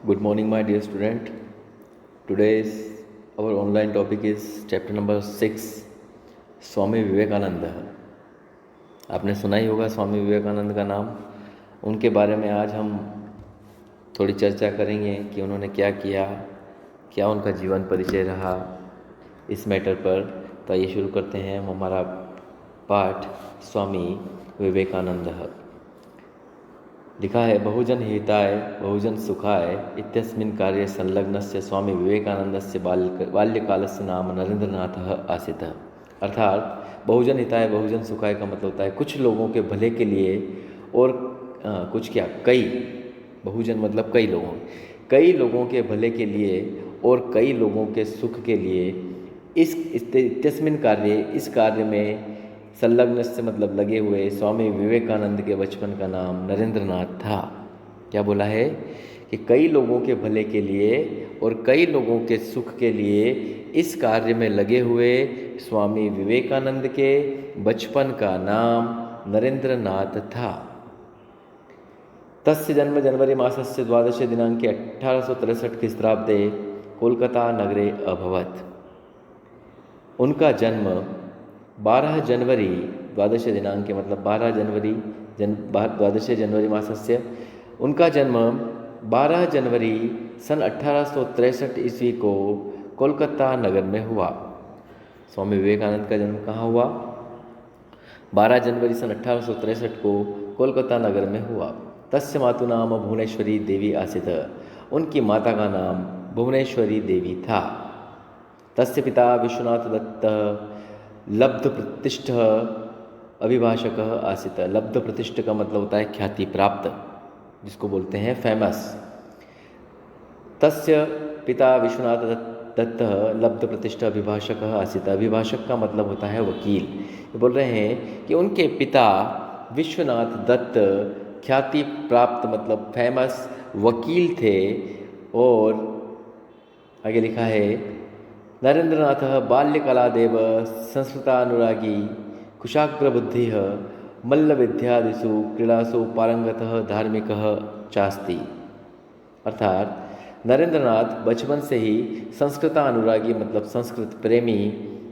Good morning, my dear student. Today's our online topic is chapter number 6, Swami Vivekananda. आपने सुना ही होगा स्वामी विवेकानंद का नाम। उनके बारे में आज हम थोड़ी चर्चा करेंगे कि उन्होंने क्या किया, क्या उनका जीवन परिचय रहा। इस मैटर पर तो आइए शुरू करते हैं हम हमारा पाठ स्वामी विवेकानंद। लिखा है, बहुजन हिताय बहुजन सुखाय इत्यस्मिन् कार्ये संलग्नस्य स्वामी विवेकानंदस्य बाल्यकालस्य नाम नरेंद्रनाथः आसीत्। अर्थात बहुजन हिताय बहुजन सुखाय का मतलब होता है कुछ लोगों के भले के लिए और कई, बहुजन मतलब कई लोगों के भले के लिए और कई लोगों के सुख के लिए इत्यस्मिन् कार्य, इस कार्य में संलग्न से मतलब लगे हुए स्वामी विवेकानंद के बचपन का नाम नरेंद्रनाथ था। क्या बोला है कि कई लोगों के भले के लिए और कई लोगों के सुख के लिए इस कार्य में लगे हुए स्वामी विवेकानंद के बचपन का नाम नरेंद्रनाथ था। तस्य जन्म जनवरी मासस्य 12 दिनांके 1863 ख्रीस्ताब्दे कोलकाता नगरे अभवत्। उनका जन्म 12 जनवरी 12 दिनांके मतलब 12 जनवरी मासस्य, उनका जन्म 12 जनवरी सन 1863 ईस्वी को कोलकाता नगर में हुआ। स्वामी विवेकानंद का जन्म कहाँ हुआ? 12 जनवरी सन 1863 को कोलकाता नगर में हुआ। तस्य मातु नाम भुवनेश्वरी देवी आसीत्। उनकी माता का नाम भुवनेश्वरी देवी था। तस्य पिता विश्वनाथ दत्त लब्ध प्रतिष्ठ अभिभाषक आसीत्। लब्ध प्रतिष्ठ का मतलब होता है ख्याति प्राप्त, जिसको बोलते हैं फेमस। तस्य पिता विश्वनाथ दत्त लब्ध प्रतिष्ठ अभिभाषक आसीत्। अभिभाषक का मतलब होता है वकील। बोल रहे हैं कि उनके पिता विश्वनाथ दत्त ख्याति प्राप्त मतलब फेमस वकील थे। और आगे लिखा है, नरेंद्रनाथः बाल्यकालादेव संस्कृतानुरागी कुशाग्रबुद्धिः मल्लविद्यादिषु क्रीडासु पारंगतः धार्मिकः चास्ति। अर्थात नरेंद्रनाथ बचपन से ही संस्कृतानुरागी मतलब संस्कृत प्रेमी,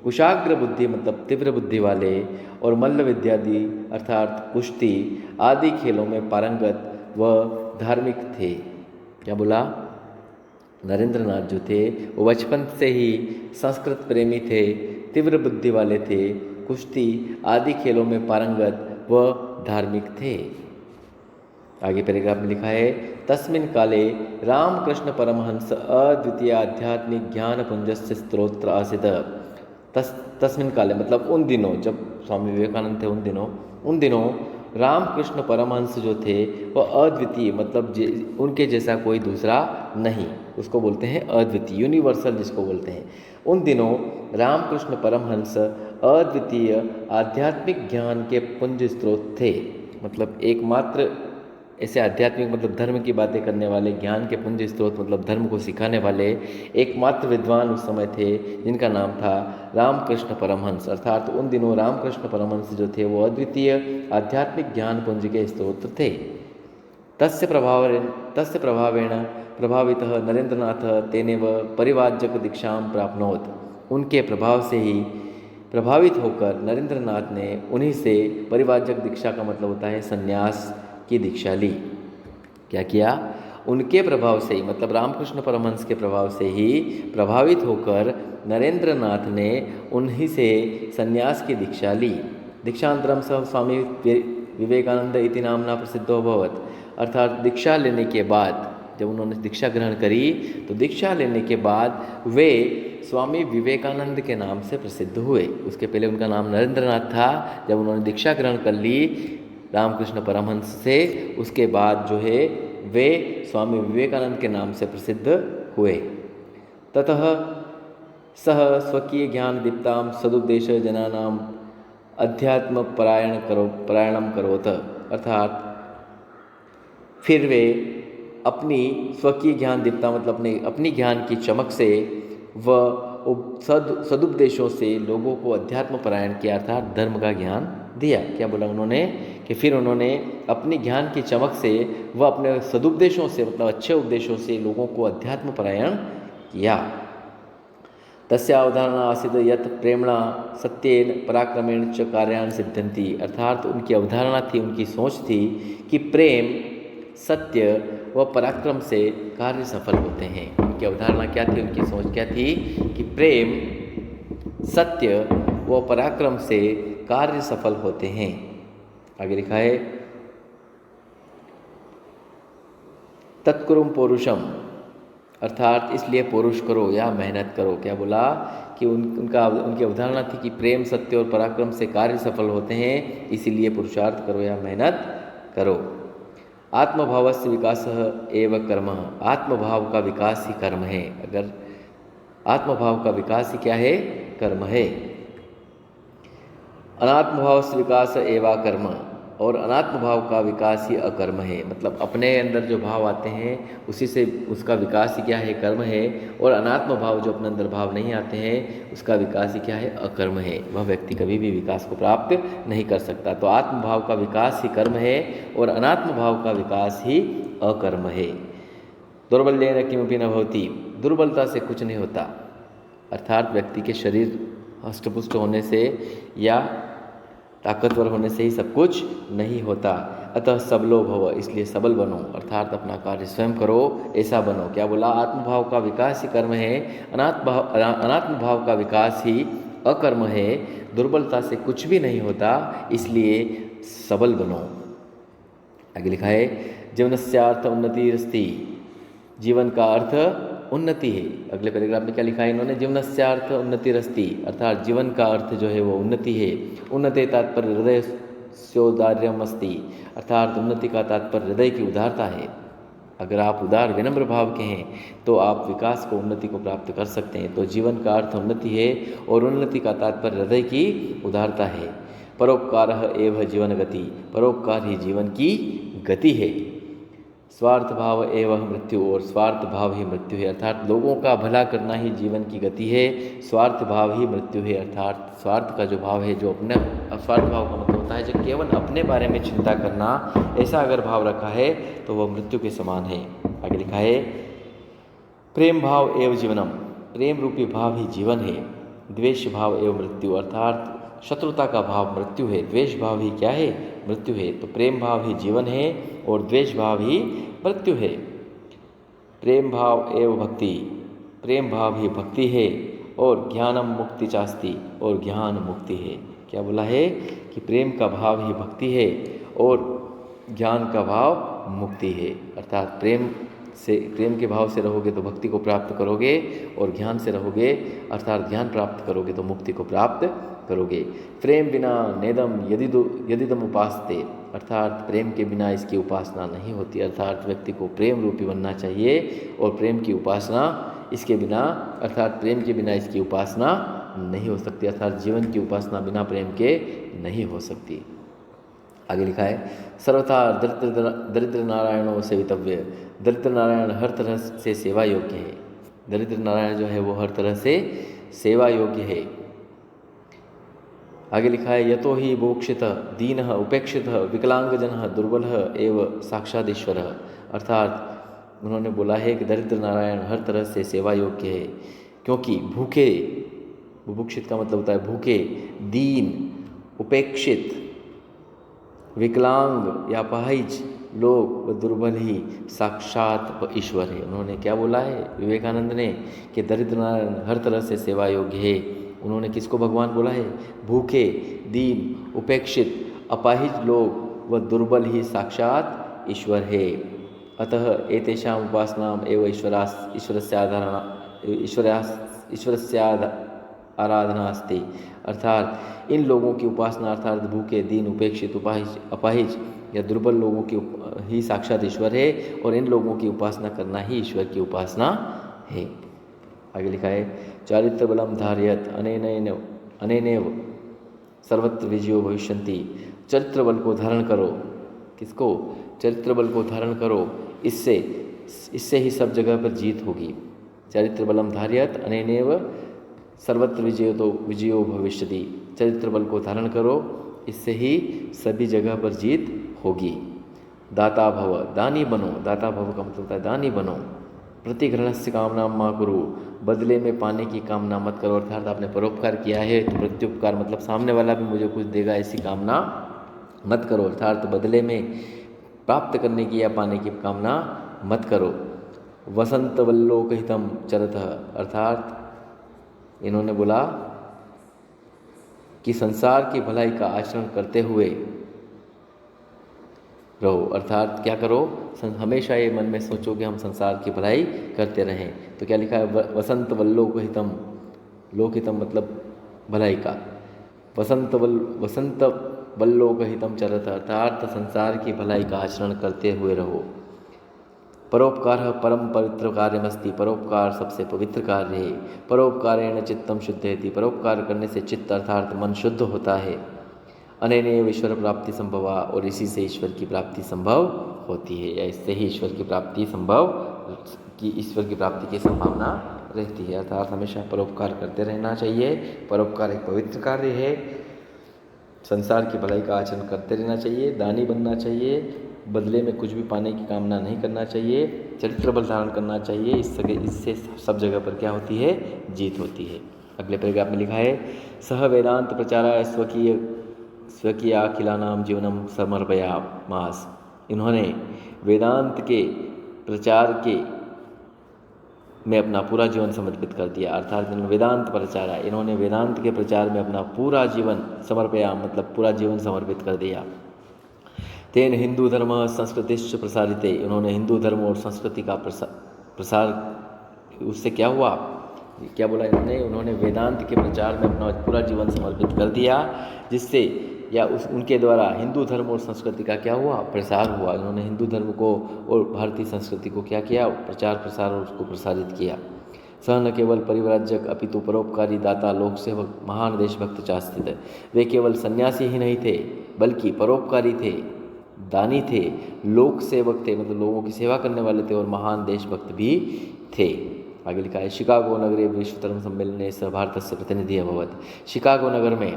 कुशाग्र बुद्धि मतलब तीव्र बुद्धि वाले और मल्ल विद्यादि अर्थात कुश्ती आदि खेलों में पारंगत व धार्मिक थे। क्या बोला? नरेंद्रनाथ जो थे वो बचपन से ही संस्कृत प्रेमी थे, तीव्र बुद्धि वाले थे, कुश्ती आदि खेलों में पारंगत व धार्मिक थे। आगे पैराग्राफ में लिखा है, तस्मिन् काले रामकृष्ण परमहंस अद्वितीय आध्यात्मिक ज्ञान पुंजस्य स्तोत्र आसीत्। तस्मिन् काले मतलब उन दिनों जब स्वामी विवेकानंद थे, उन दिनों रामकृष्ण परमहंस जो थे वह अद्वितीय मतलब उनके जैसा कोई दूसरा नहीं, उसको बोलते हैं अद्वितीय, यूनिवर्सल जिसको बोलते हैं। उन दिनों रामकृष्ण परमहंस अद्वितीय आध्यात्मिक ज्ञान के पुंज स्रोत थे। मतलब एकमात्र ऐसे आध्यात्मिक मतलब धर्म की बातें करने वाले, ज्ञान के पुंज स्रोत मतलब धर्म को सिखाने वाले एकमात्र विद्वान उस समय थे, जिनका नाम था रामकृष्ण परमहंस। अर्थात उन दिनों रामकृष्ण परमहंस जो थे वो अद्वितीय आध्यात्मिक ज्ञान पुंज के स्रोत थे। तस्य प्रभावेण प्रभावितः नरेंद्रनाथ तेनेव परिवाजक दीक्षां प्राप्नोत्। उनके प्रभाव से ही प्रभावित होकर नरेंद्रनाथ ने उन्हीं से परिवाजक दीक्षा का मतलब होता है संन्यास की दीक्षा ली। क्या किया? उनके प्रभाव से ही मतलब रामकृष्ण परमहंस के प्रभाव से ही प्रभावित होकर नरेंद्रनाथ ने उन्हीं से संन्यास की दीक्षा ली। दीक्षांतरम सह स्वामी विवेकानंद इति नामना प्रसिद्धो अभवत्। अर्थात दीक्षा लेने के बाद, जब उन्होंने दीक्षा ग्रहण करी तो दीक्षा लेने के बाद वे स्वामी विवेकानंद के नाम से प्रसिद्ध हुए। उसके पहले उनका नाम नरेंद्रनाथ था। जब उन्होंने दीक्षा ग्रहण कर ली रामकृष्ण परमहंस से, उसके बाद जो है वे स्वामी विवेकानंद के नाम से प्रसिद्ध हुए। ततः सह स्वकीय ज्ञान दीप्तां सदुद्देश जनानां अध्यात्म परायणम करोत। अर्थात फिर वे अपनी स्वकीय ज्ञान दीप्ता मतलब अपनी ज्ञान की चमक से व सदुपदेशों से लोगों को अध्यात्म परायण किया, अर्थात धर्म का ज्ञान दिया। क्या बोला उन्होंने? कि कि फिर उन्होंने अपनी ज्ञान की चमक से व अपने सदुपदेशों से मतलब अच्छे उपदेशों से लोगों को अध्यात्म परायण किया। तस्या उदाहरण आसीत् यत् प्रेमणा सत्येन पराक्रमेण च कार्याणि सिद्ध्यन्ति, अर्थात उनकी अवधारणा थी, उनकी सोच थी कि प्रेम, सत्य व पराक्रम से कार्य सफल होते हैं। उनकी अवधारणा क्या थी, उनकी सोच क्या थी कि प्रेम, सत्य व पराक्रम से कार्य सफल होते हैं। आगे लिखा है तत्कुरुम पौरुषम, अर्थात इसलिए पुरुष करो या मेहनत करो। क्या बोला कि उनकी अवधारणा थी कि प्रेम, सत्य और पराक्रम से कार्य सफल होते हैं, इसीलिए पुरुषार्थ करो या मेहनत करो। आत्मभावस्य विकास एव कर्म, आत्मभाव का विकास ही कर्म है। अगर आत्मभाव का विकास ही क्या है, कर्म है। अनात्मभावस्य विकास एवा कर्म, और अनात्म भाव का विकास ही अकर्म है। मतलब अपने अंदर जो भाव आते हैं उसी से उसका विकास ही क्या है, कर्म है। और अनात्म भाव जो अपने अंदर भाव नहीं आते हैं उसका विकास ही क्या है, अकर्म है। वह व्यक्ति कभी भी विकास को प्राप्त नहीं कर सकता। तो आत्म भाव का विकास ही कर्म है और अनात्म भाव का विकास ही अकर्म है। दुर्बल्येन किमपि न भवति, दुर्बलता से कुछ नहीं होता, अर्थात व्यक्ति के शरीर हष्टपुष्ट होने से या ताकतवर होने से ही सब कुछ नहीं होता। अतः सबलो भव, इसलिए सबल बनो, अर्थात अपना कार्य स्वयं करो, ऐसा बनो। क्या बोला, आत्मभाव का विकास ही कर्म है, अनात्म भाव का विकास ही अकर्म है। दुर्बलता से कुछ भी नहीं होता, इसलिए सबल बनो। आगे लिखा है जीवनस्यार्थ उन्नतिरस्ति, जीवन का अर्थ उन्नति है। अगले पैराग्राफ में क्या लिखा है इन्होंने, जीवनस्यार्थ उन्नतिरस्ति, अर्थात जीवन का अर्थ जो है वो उन्नति है। उन्नति तात्पर्य हृदय स्योदार्यम अस्ति, अर्थात उन्नति का तात्पर्य हृदय की उदारता है। अगर आप उदार विनम्र भाव के हैं तो आप विकास को, उन्नति को प्राप्त कर सकते हैं। तो जीवन का अर्थ उन्नति है और उन्नति का तात्पर्य हृदय की उदारता है। परोपकारः एव जीवन गति, परोपकार ही जीवन की गति है। स्वार्थ भाव एवं मृत्यु, और स्वार्थ भाव ही मृत्यु है, अर्थात लोगों का भला करना ही जीवन की गति है। स्वार्थ भाव ही मृत्यु है, अर्थात स्वार्थ का जो भाव है, जो अपने स्वार्थ भाव का मतलब होता है जो केवल अपने बारे में चिंता करना, ऐसा अगर भाव रखा है तो वह मृत्यु के समान है। आगे लिखा है प्रेम भाव एवं जीवनम, प्रेम रूपी भाव ही जीवन है। द्वेष भाव एवं मृत्यु, अर्थात शत्रुता का भाव मृत्यु है, द्वेष भाव ही क्या है, मृत्यु है। तो प्रेम भाव ही जीवन है और द्वेष भाव ही मृत्यु है। प्रेम भाव एवं भक्ति, प्रेम भाव ही भक्ति है। और ज्ञानम मुक्ति चास्ति, और ज्ञान मुक्ति है। क्या बोला है कि प्रेम का भाव ही भक्ति है और ज्ञान का भाव मुक्ति है, अर्थात प्रेम के भाव से रहोगे तो भक्ति को प्राप्त करोगे, और ज्ञान से रहोगे अर्थात ज्ञान प्राप्त करोगे तो मुक्ति को प्राप्त करोगे। प्रेम बिना नेदम यदिदम उपासते, अर्थात प्रेम के बिना इसकी उपासना नहीं होती, अर्थात व्यक्ति को प्रेम रूपी बनना चाहिए और प्रेम की उपासना इसके बिना, अर्थात प्रेम के बिना इसकी उपासना नहीं हो सकती, अर्थात जीवन की उपासना बिना प्रेम के नहीं हो सकती। आगे लिखा है सर्वथा दरिद्र नारायणों सेवितव्य, दरिद्र नारायण हर तरह से सेवा योग्य है। दरिद्र नारायण जो है वो हर तरह से सेवा योग्य है। आगे लिखा है यतो ही बुभुक्षित दीनः उपेक्षितः विकलांगजनः दुर्बलः एव साक्षादीश्वरः, अर्थात उन्होंने बोला है कि दरिद्र नारायण हर तरह से सेवा योग्य है, क्योंकि भूखे, बुभुक्षित का मतलब होता है भूखे, दीन, उपेक्षित, विकलांग या अपाहिज लोग व दुर्बल ही साक्षात व ईश्वर है। उन्होंने क्या बोला है विवेकानंद ने कि दरिद्र नारायण हर तरह से सेवा योग्य है। उन्होंने किसको भगवान बोला है, भूखे, दीन, उपेक्षित, अपाहिज लोग व दुर्बल ही साक्षात ईश्वर है। अतः एतेषाम उपासनाम एवं ईश्वरस्य आराधना अस्ति, अर्थात इन लोगों की उपासना, अर्थात भूखे, दीन, उपेक्षित, अपाहिज या दुर्बल लोगों की ही साक्षात ईश्वर है, और इन लोगों की उपासना करना ही ईश्वर की उपासना है। आगे लिखा है चारित्र बलम धारयत अनेनैव सर्वत्र विजयो भविष्यन्ति, चरित्र बल को धारण करो। किसको, चरित्र बल को धारण करो, इससे ही सब जगह पर जीत होगी। चरित्र बलम धारयत अनेनैव सर्वत्र विजयो भविष्यति, चरित्र बल को धारण करो इससे ही सभी जगह पर जीत होगी। दाता भव, दानी बनो। दाता भव का मतलब होता है दानी बनो। प्रतिग्रहणस्य कामना मा कुरु, बदले में पाने की कामना मत करो। अर्थात आपने परोपकार किया है तो प्रत्युपकार मतलब सामने वाला भी मुझे कुछ देगा ऐसी कामना मत करो। अर्थात बदले में प्राप्त करने की या पाने की कामना मत करो। वसंत वल्लोकहितम चरत, अर्थात इन्होंने बोला कि संसार की भलाई का आचरण करते हुए रहो। अर्थात क्या करो, हमेशा ये मन में सोचो कि हम संसार की भलाई करते रहें। तो क्या लिखा है, वसंत वल्लोकहितम, लोकहितम मतलब भलाई का, वसंत वल्लोकहितम चरत, अर्थात संसार की भलाई का आचरण करते हुए रहो। परोपकार परम पवित्र कार्यमस्ति, परोपकार सबसे पवित्र कार्य है। परोपकारेण चित्तम शुद्धयति, परोपकार करने से चित्त अर्थात मन शुद्ध होता है। अनेनैव ईश्वर प्राप्ति संभवा, और इसी से ईश्वर की प्राप्ति संभव होती है, या इससे ही ईश्वर की प्राप्ति ईश्वर की प्राप्ति की संभावना रहती है। अर्थात हमेशा परोपकार करते रहना चाहिए। परोपकार एक पवित्र कार्य है। संसार की भलाई का आचरण करते रहना चाहिए, दानी बनना चाहिए, बदले में कुछ भी पाने की कामना नहीं करना चाहिए, चरित्र बल धारण करना चाहिए। इससे सब जगह पर क्या होती है, जीत होती है। अगले पैराग्राफ में लिखा है, सह वेदांत प्रचाराय स्वकीय अखिलानाम जीवनम समर्पयामास, इन्होंने वेदांत के प्रचार के में अपना पूरा जीवन समर्पित कर दिया। अर्थात वेदांत प्रचारा, इन्होंने वेदांत के प्रचार में अपना पूरा जीवन समर्पया मतलब पूरा जीवन समर्पित कर दिया। तेन हिंदू धर्म संस्कृतिश्च प्रसारित, उन्होंने हिंदू धर्म और संस्कृति का प्रसार, उससे क्या हुआ, क्या बोला उन्होंने वेदांत के प्रचार में अपना पूरा जीवन समर्पित कर दिया, जिससे या उनके द्वारा हिंदू धर्म और संस्कृति का क्या हुआ, प्रसार हुआ। उन्होंने हिंदू धर्म को और भारतीय संस्कृति को क्या किया, प्रचार प्रसार और उसको प्रसारित किया। सह न केवल परिव्राजक अपितु परोपकारी दाता लोक सेवक महान देशभक्त चास्थित, वे केवल सन्यासी ही नहीं थे बल्कि परोपकारी थे, दानी थे, लोक सेवक थे मतलब लोगों की सेवा करने वाले थे, और महान देशभक्त भी थे। आगे लिखा है, शिकागो नगरे विश्व धर्म सम्मेलन सह भारत से प्रतिनिधि अभवत, शिकागो नगर में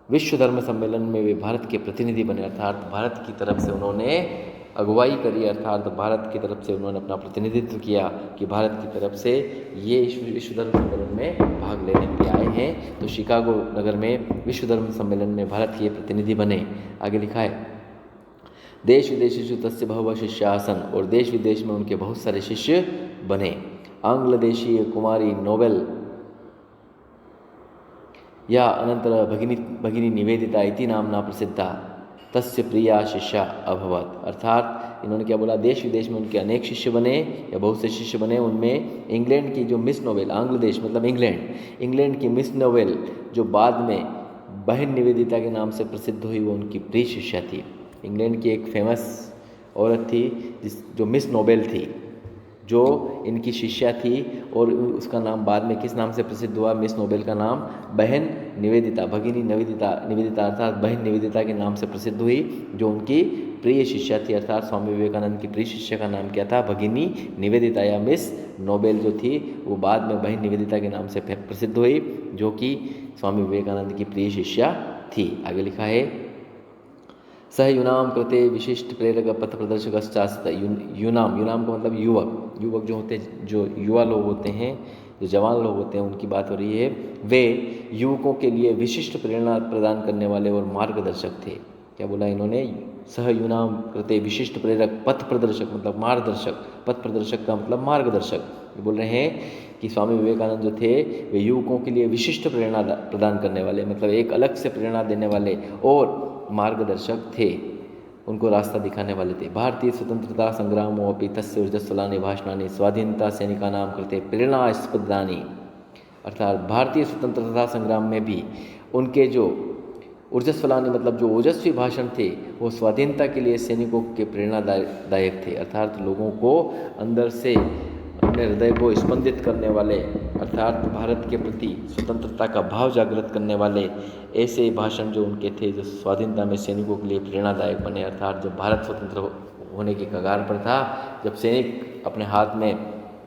विश्व धर्म सम्मेलन में वे भारत के प्रतिनिधि बने। अर्थात भारत की तरफ से उन्होंने अगुवाई करी, अर्थात भारत की तरफ से उन्होंने अपना प्रतिनिधित्व किया कि भारत की तरफ से ये विश्व धर्म सम्मेलन में भाग लेने के लिए आए हैं। तो शिकागो नगर में विश्व धर्म सम्मेलन में भारत के प्रतिनिधि बने। आगे लिखा है, देश विदेशी तस्य बहवः शिष्या आसन्, और देश विदेश में उनके बहुत सारे शिष्य बने। आंग्ल देशीय कुमारी नोबेल या अनंतर भगिनी निवेदिता इति नामना प्रसिद्धा तस्य प्रिया शिष्या अभवत। अर्थात इन्होंने क्या बोला, देश विदेश में उनके अनेक शिष्य बने या बहुत से शिष्य बने। उनमें इंग्लैंड की जो मिस नोबेल, आंग्ल देश मतलब इंग्लैंड की मिस नोबेल जो बाद में बहन निवेदिता के नाम से प्रसिद्ध हुई, वो उनकी प्रिय शिष्या थी। इंग्लैंड की एक फेमस औरत थी जो मिस नोबेल थी, जो इनकी शिष्या थी, और उसका नाम बाद में किस नाम से प्रसिद्ध हुआ, मिस नोबेल का नाम बहन निवेदिता, भगिनी निवेदिता अर्थात बहन निवेदिता के नाम से प्रसिद्ध हुई, जो उनकी प्रिय शिष्या थी। अर्थात स्वामी विवेकानंद की प्रिय शिष्या का नाम क्या था, भगिनी निवेदिता या मिस नोबेल जो थी वो बाद में बहन निवेदिता के नाम से प्रसिद्ध हुई, जो कि स्वामी विवेकानंद की प्रिय शिष्या थी। आगे लिखा है, सह यूनाम कृते विशिष्ट प्रेरक पथ प्रदर्शक, यूनाम का मतलब युवक जो होते हैं, जो युवा लोग होते हैं, जो जवान लोग होते हैं, उनकी बात हो रही है। वे युवकों के लिए विशिष्ट प्रेरणा प्रदान करने वाले और मार्गदर्शक थे। क्या बोला इन्होंने, सह यूनाम कृते विशिष्ट प्रेरक पथ प्रदर्शक मतलब मार्गदर्शक, पथ प्रदर्शक का मतलब मार्गदर्शक। ये बोल रहे हैं कि स्वामी विवेकानंद जो थे वे युवकों के लिए विशिष्ट प्रेरणा प्रदान करने वाले, मतलब एक अलग से प्रेरणा देने वाले और मार्गदर्शक थे, उनको रास्ता दिखाने वाले थे। भारतीय स्वतंत्रता संग्रामों अपि तस्य ऊर्जस्वलानि भाषणानि स्वाधीनता सैनिकानां कृते प्रेरणास्पदानि, अर्थात भारतीय स्वतंत्रता संग्राम में भी उनके जो ऊर्जस्वलानि मतलब जो ओजस्वी भाषण थे वो स्वाधीनता के लिए सैनिकों के प्रेरणादायक थे। अर्थात लोगों को अंदर से अपने हृदय को स्पंदित करने वाले, अर्थात भारत के प्रति स्वतंत्रता का भाव जागृत करने वाले ऐसे भाषण जो उनके थे, जो स्वाधीनता में सैनिकों के लिए प्रेरणादायक बने। अर्थात जब भारत स्वतंत्र होने की कगार पर था, जब सैनिक अपने हाथ में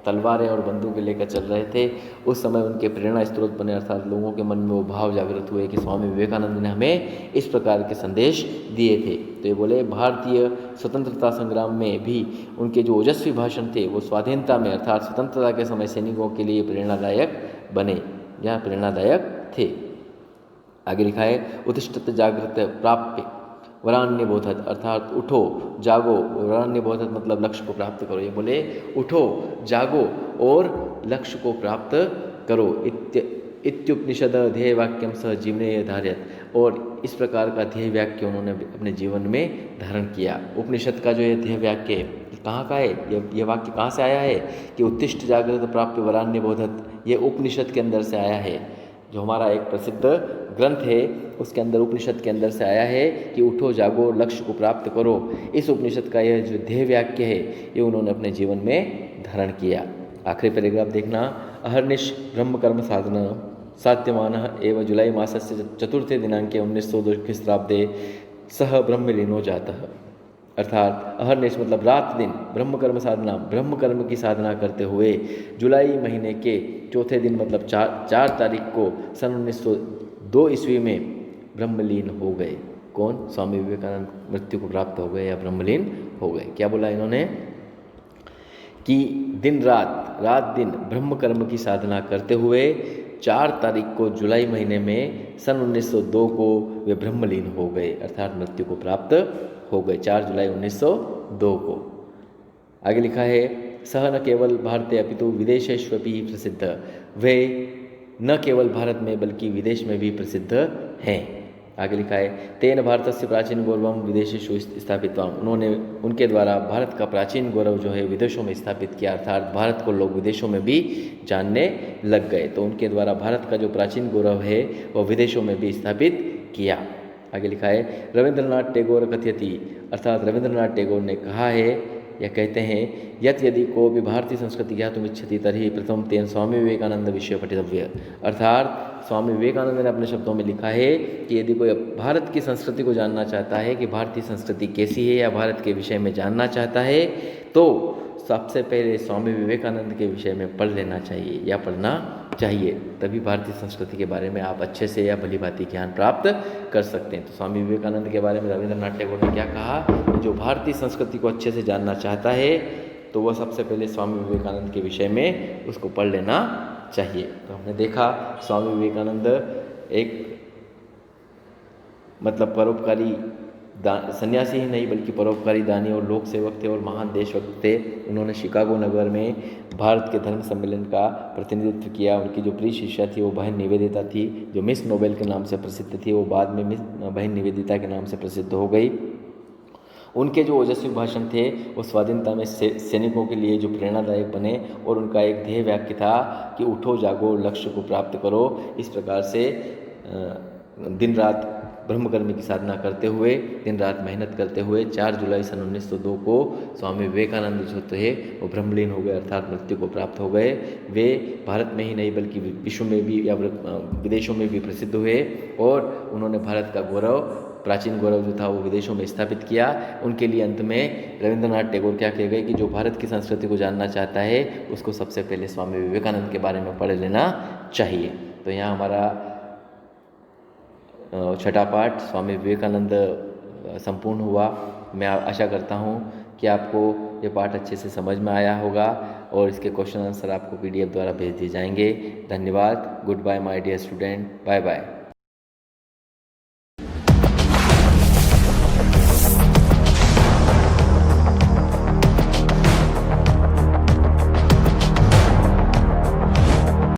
तलवारें और बंदूकें लेकर चल रहे थे, उस समय उनके प्रेरणा स्रोत बने, अर्थात लोगों के मन में वो भाव जागृत हुए कि स्वामी विवेकानंद ने हमें इस प्रकार के संदेश दिए थे। तो ये बोले भारतीय स्वतंत्रता संग्राम में भी उनके जो ओजस्वी भाषण थे वो स्वाधीनता में अर्थात स्वतंत्रता के समय सैनिकों के लिए प्रेरणादायक बने या प्रेरणादायक थे। आगे लिखा है उत्तिष्ठत जागृत प्राप्य वरान्य बोधत, अर्थात उठो जागो, वरान्य बोधत मतलब लक्ष्य को प्राप्त करो। ये बोले उठो जागो और लक्ष्य को प्राप्त करो। इत्युपनिषद ध्येय वाक्यम सह जीवने धार्यत, और इस प्रकार का ध्येय वाक्य उन्होंने अपने जीवन में धारण किया। उपनिषद का जो ये ध्येय वाक्य है कहाँ का है, ये वाक्य कहाँ से आया है कि उत्तिष्ठ जागृत प्राप्य वरान्य बोधत, ये उपनिषद के अंदर से आया है। जो हमारा एक प्रसिद्ध ग्रंथ है उसके अंदर उपनिषद के अंदर से आया है कि उठो जागो लक्ष्य को प्राप्त करो। इस उपनिषद का यह जो ध्येय वाक्य है ये उन्होंने अपने जीवन में धारण किया। आखिरी पैराग्राफ देखना, अहर्निश ब्रह्म कर्म साधना साध्यमान एवं जुलाई मासस्य चतुर्थे दिनांके 1902 ख्रीष्टाब्दे सह ब्रह्मलीनो जातः, अर्थात अहर्निश मतलब रात दिन, ब्रह्म कर्म साधना ब्रह्म कर्म की साधना करते हुए जुलाई महीने के चौथे दिन मतलब 4 तारीख को सन 1902 ईस्वी में ब्रह्मलीन हो गए। कौन? स्वामी विवेकानंद मृत्यु को प्राप्त हो गए या ब्रह्मलीन हो गए। क्या बोला इन्होंने कि दिन रात दिन ब्रह्म कर्म की साधना करते हुए 4 तारीख को जुलाई महीने में सन 1902 को वे ब्रह्मलीन हो गए, अर्थात मृत्यु को प्राप्त हो गए 4 जुलाई 1902 को। आगे लिखा है सह न केवल भारते अपितु विदेशेष्वपि प्रसिद्ध, वे न केवल भारत में बल्कि विदेश में भी प्रसिद्ध हैं। आगे लिखा है तेन भारत से प्राचीन गौरवम विदेशेषु स्थापित, उन्होंने उनके द्वारा भारत का प्राचीन गौरव जो है विदेशों में स्थापित किया, अर्थात भारत को लोग विदेशों में भी जानने लग गए। तो उनके द्वारा भारत का जो प्राचीन गौरव है वह विदेशों में भी स्थापित किया। आगे लिखा है रविंद्रनाथ टैगोर कथयति, अर्थात रविंद्रनाथ टैगोर ने कहा है या कहते हैं यत यदि कोपि भारतीय संस्कृति ज्ञातुम इच्छति तर्हि प्रथम तेन स्वामी विवेकानंद विषय पठितव्य, अर्थात स्वामी विवेकानंद ने अपने शब्दों में लिखा है कि यदि कोई भारत की संस्कृति को जानना चाहता है कि भारतीय संस्कृति कैसी है या भारत के विषय में जानना चाहता है तो सबसे पहले स्वामी विवेकानंद के विषय में पढ़ लेना चाहिए या पढ़ना चाहिए, तभी भारतीय संस्कृति के बारे में आप अच्छे से या भली भांति ज्ञान प्राप्त कर सकते हैं। तो स्वामी विवेकानंद के बारे में रविंद्रनाथ टैगोर ने क्या कहा, जो भारतीय संस्कृति को अच्छे से जानना चाहता है तो वह सबसे पहले स्वामी विवेकानंद के विषय में उसको पढ़ लेना चाहिए। तो हमने देखा स्वामी विवेकानंद एक मतलब परोपकारी सन्यासी ही नहीं बल्कि परोपकारी दानी और लोक सेवक थे और महान देशभक्त थे। उन्होंने शिकागो नगर में भारत के धर्म सम्मेलन का प्रतिनिधित्व किया। उनकी जो प्रिय शिष्या थी वो बहन निवेदिता थी, जो मिस नोबेल के नाम से प्रसिद्ध थी, वो बाद में मिस बहन निवेदिता के नाम से प्रसिद्ध हो गई। उनके जो ओजस्वी भाषण थे वो स्वाधीनता में सैनिकों के लिए जो प्रेरणादायक बने और उनका एक ध्येय वाक्य था कि उठो जागो लक्ष्य को प्राप्त करो। इस प्रकार से दिन रात ब्रह्मकर्म की साधना करते हुए, दिन रात मेहनत करते हुए 4 जुलाई सन 1902 को स्वामी विवेकानंद जो थे वो ब्रह्मलीन हो गए, अर्थात मृत्यु को प्राप्त हो गए। वे भारत में ही नहीं बल्कि विश्व में भी या विदेशों में भी प्रसिद्ध हुए और उन्होंने भारत का गौरव, प्राचीन गौरव जो था वो विदेशों में स्थापित किया। उनके लिए अंत में रविंद्रनाथ टैगोर क्या कह गए कि जो भारत की संस्कृति को जानना चाहता है उसको सबसे पहले स्वामी विवेकानंद के बारे में पढ़ लेना चाहिए। तो यहाँ हमारा छठा पाठ स्वामी विवेकानंद संपूर्ण हुआ। मैं आशा करता हूँ कि आपको ये पाठ अच्छे से समझ में आया होगा और इसके क्वेश्चन आंसर आपको PDF द्वारा भेज दिए जाएंगे। धन्यवाद। Good bye my dear student, bye bye.